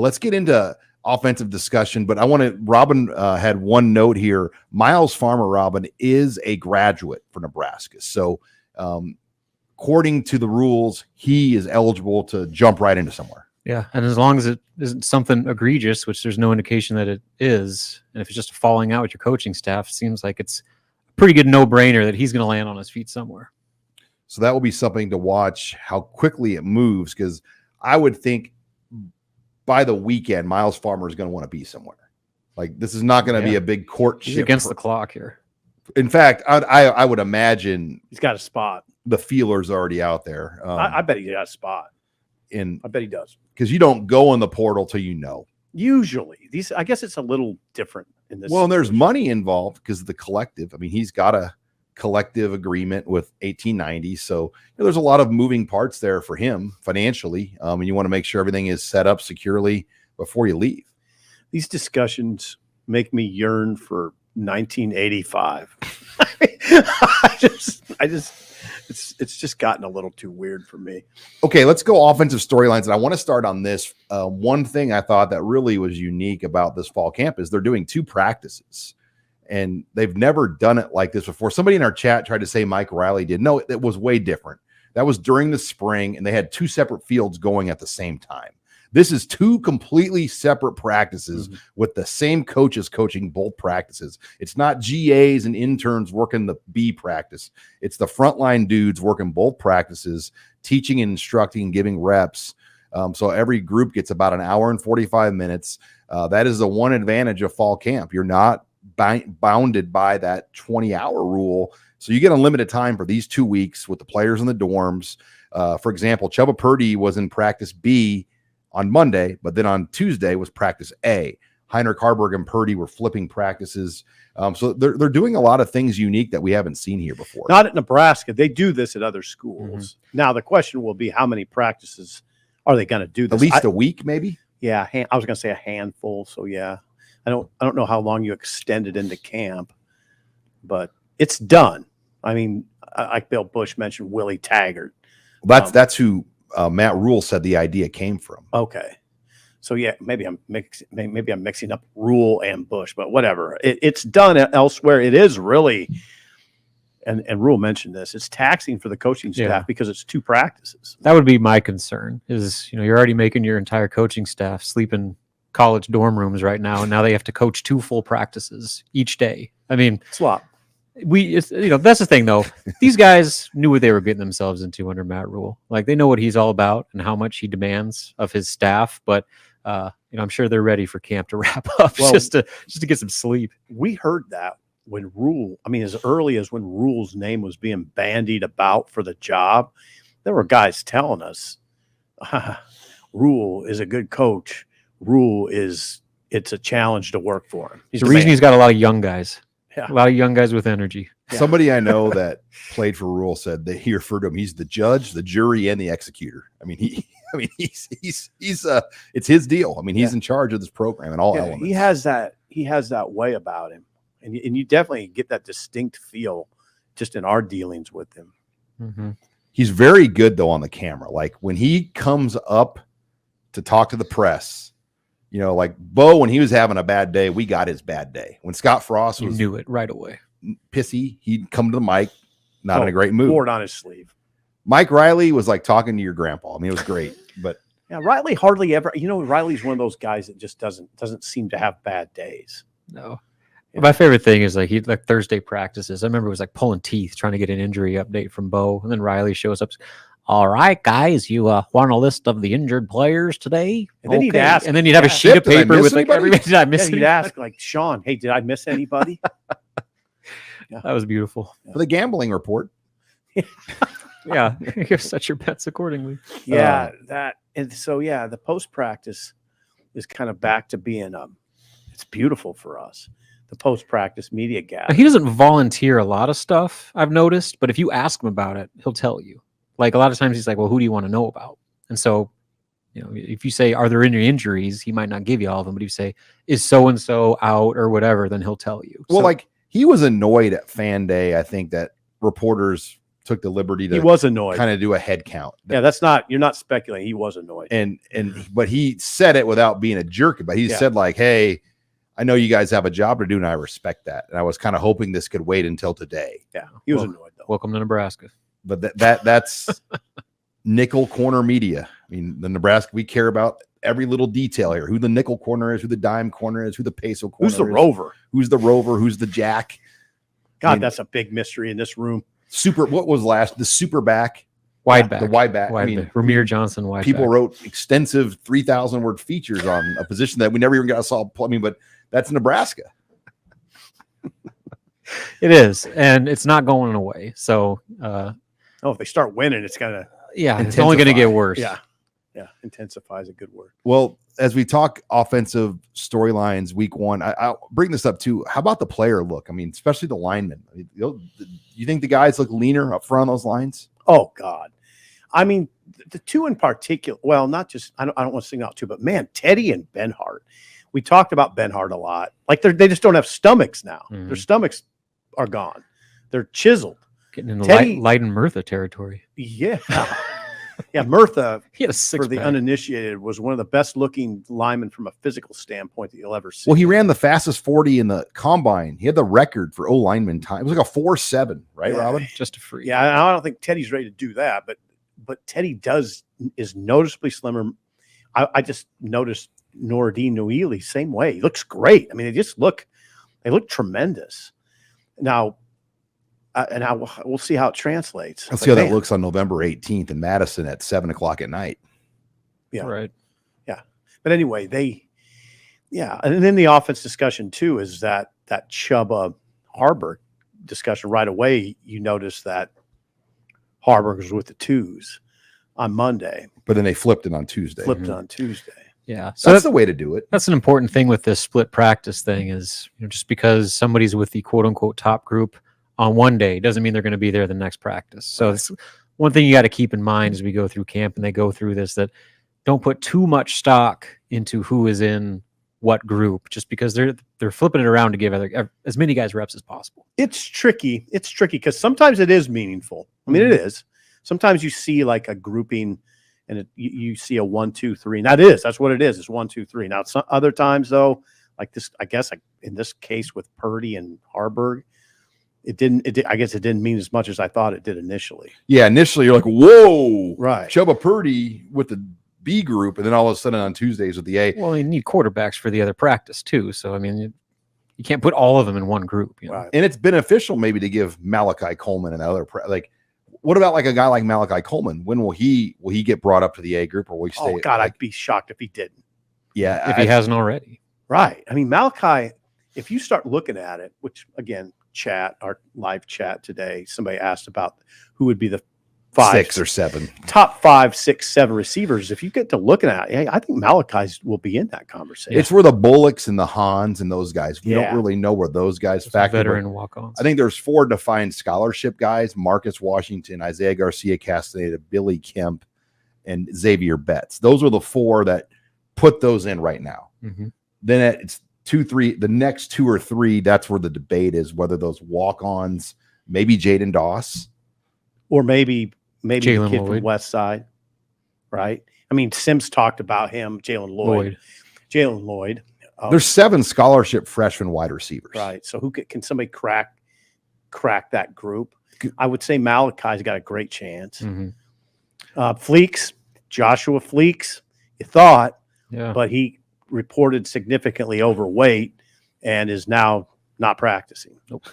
Let's get into offensive discussion, but Robin had one note here. Miles Farmer, Robin, is a graduate for Nebraska. So according to the rules, he is eligible to jump right into somewhere. Yeah, and as long as it isn't something egregious, which there's no indication that it is, and if it's just falling out with your coaching staff, seems like it's a pretty good no-brainer that he's going to land on his feet somewhere. So that will be something to watch, how quickly it moves, because I would think by the weekend, Miles Farmer is going to want to be somewhere. Like, this is not going to be a big court He's against the clock here. In fact, I would imagine he's got a spot. The feeler's already out there. I bet he got a spot. I bet he does. Because you don't go in the portal till you know. Usually. I guess it's a little different in this. Well, and there's money involved because of the collective. I mean, he's got a collective agreement with 1890. So there's a lot of moving parts there for him financially. And you want to make sure everything is set up securely before you leave. These discussions make me yearn for 1985. It's just gotten a little too weird for me. Okay, let's go offensive storylines. And I want to start on this. One thing I thought that really was unique about this fall camp is they're doing 2 practices. And they've never done it like this before. Somebody in our chat tried to say Mike Riley did. No, it was way different. That was during the spring, and they had 2 separate fields going at the same time. This is 2 completely separate practices with the same coaches coaching both practices. It's not GAs and interns working the B practice. It's the frontline dudes working both practices, teaching and instructing and giving reps. So every group gets about an hour and 45 minutes. That is the one advantage of fall camp. You're not bounded by that 20-hour rule. So you get unlimited time for these 2 weeks with the players in the dorms. For example, Chubba Purdy was in practice B on Monday, but then on Tuesday was practice A. Heinrich Harburg and Purdy were flipping practices. So they're doing a lot of things unique that we haven't seen here before. Not at Nebraska. They do this at other schools. Now, the question will be, how many practices are they going to do this? At least a week, maybe? Yeah, I was going to say a handful. So, yeah. I don't know how long you extended into camp, but it's done. I mean, like Bill Bush mentioned, Willie Taggart. That's who Matt Rhule said the idea came from. Okay, so yeah, maybe I'm mixing up Rhule and Bush, but whatever. It's done elsewhere. It is really, and Rhule mentioned this. It's taxing for the coaching staff because it's 2 practices. That would be my concern. Is you're already making your entire coaching staff sleep in college dorm rooms right now, and now they have to coach 2 full practices each day. I mean, it's a lot. That's the thing though. These guys knew what they were getting themselves into under Matt Rhule. Like, they know what he's all about and how much he demands of his staff. But I'm sure they're ready for camp to wrap up just to get some sleep. We heard that when Rhule, as early as when Rhule's name was being bandied about for the job, there were guys telling us, Rhule is a good coach. Rhule it's a challenge to work for him. He's the reason he's got a lot of young guys. Yeah. A lot of young guys with energy. Yeah. Somebody I know that played for Rhule said that he referred to him. He's the judge, the jury, and the executor. He's it's his deal. He's in charge of this program and all elements. He has that way about him, and you definitely get that distinct feel just in our dealings with him. Mm-hmm. He's very good though on the camera. Like, when he comes up to talk to the press. Like Bo, when he was having a bad day, we got his bad day. When Scott Frost was knew it right away, pissy, he'd come to the mic, not in a great mood. Board on his sleeve. Mike Riley was like talking to your grandpa. It was great. But yeah, Riley hardly ever. Riley's one of those guys that just doesn't seem to have bad days. No. Yeah. My favorite thing is like Thursday practices. I remember it was like pulling teeth trying to get an injury update from Bo, and then Riley shows up. All right, guys, you want a list of the injured players today? And then he'd ask, and then you'd have a sheet of paper with like everybody. Did I miss anybody? He'd ask like, Sean, hey, did I miss anybody? That was beautiful. For the gambling report. Yeah, you set your bets accordingly. Yeah, the post practice is kind of back to being it's beautiful for us. The post practice media gap. He doesn't volunteer a lot of stuff, I've noticed, but if you ask him about it, he'll tell you. Like, a lot of times he's like, well, who do you want to know about? And so, if you say, are there any injuries? He might not give you all of them, but if you say, is so-and-so out or whatever, then he'll tell you. Well, he was annoyed at Fan Day, I think, that reporters took the liberty He to was annoyed. kind of do a head count. Yeah, you're not speculating. He was annoyed. But he said it without being a jerk about it. He said like, hey, I know you guys have a job to do and I respect that. And I was kind of hoping this could wait until today. Yeah, he was annoyed though. Welcome to Nebraska. But that's nickel corner media. I mean, the Nebraska, we care about every little detail here. Who the nickel corner is, who the dime corner is, who the peso corner is. Who's the rover? Who's the rover? Who's the jack? God, I mean, that's a big mystery in this room. What was last? The super back. Wide back. The wide back. I mean, Ramir Johnson wide people back. wrote extensive 3,000 word features on a position that we never even got to solve. I mean, but that's Nebraska. It is, and it's not going away. So, if they start winning, it's gonna it's only going to get worse. Yeah, intensify is a good word. Well, as we talk offensive storylines, week one, I'll bring this up too. How about the player look? I mean, especially the linemen. I mean, you think the guys look leaner up front on those lines? Oh God, I mean, the two in particular. Well, not just I don't want to sing out two, but man, Teddy and Benhart. We talked about Benhart a lot. Like they just don't have stomachs now. Their stomachs are gone. They're chiseled. Getting into Light and Murtha territory. Yeah. Yeah, Murtha, he had a six for the uninitiated, was one of the best looking linemen from a physical standpoint that you'll ever see. Well, he ran the fastest 40 in the combine. He had the record for O-lineman time. It was like a 4.7, right, Robin? Just a freak. Yeah, I don't think Teddy's ready to do that, but Teddy is noticeably slimmer. I just noticed Noordin Nouili, same way. He looks great. I mean, they look tremendous. Now, we'll see how it translates. Let's see how that looks on November 18th in Madison at 7:00 at night. Yeah. Right. Yeah. But anyway, and then the offense discussion too is that Chuba Harburg discussion right away. You notice that Harburg was with the twos on Monday. But then they flipped it on Tuesday. Yeah. So that's the way to do it. That's an important thing with this split practice thing is, just because somebody's with the quote unquote top group on one day doesn't mean they're going to be there the next practice. So it's one thing you got to keep in mind as we go through camp and they go through this, that don't put too much stock into who is in what group, just because they're flipping it around to give as many guys reps as possible. It's tricky because sometimes it is meaningful. I mean, it is. Sometimes you see like a grouping and you see a 1, 2, 3. And that's what it is. It's 1, 2, 3. Now, some other times though, like this, I guess in this case with Purdy and Harburg, I guess it didn't mean as much as I thought it did initially. Yeah, initially you're like, whoa, right? Chuba Purdy with the B group, and then all of a sudden on Tuesdays with the A. Well, you need quarterbacks for the other practice too. So I mean, you can't put all of them in one group. Right. And it's beneficial maybe to give Malachi Coleman another like. What about like a guy like Malachi Coleman? When will he get brought up to the A group, or will he stay? Oh God, I'd be shocked if he didn't. Yeah, if he hasn't already. Right. I mean, Malachi, if you start looking at it, which again, our live chat today, somebody asked about who would be the 5, 6 or 7 top 5, 6, 7 receivers. If you get to looking at it, I think Malachi's will be in that conversation. It's where the Bullocks and the Hans and those guys. We don't really know where those guys factor. Veteran walk-ons. I think there's 4 defined scholarship guys: Marcus Washington, Isaiah Garcia Castaneda, Billy Kemp, and Xavier Betts. Those are the 4 that put those in right now. Mm-hmm. Then it's 2, 3. The next 2 or 3, that's where the debate is, whether those walk-ons, maybe Jaden Doss, or maybe the Jalen kid Lloyd from West Side, right? I mean, Sims talked about him, Jalen Lloyd. There's 7 scholarship freshman wide receivers, right? So who can somebody crack that group? I would say Malachi's got a great chance. Mm-hmm. Joshua Fleeks, you thought, but he reported significantly overweight and is now not practicing. Nope.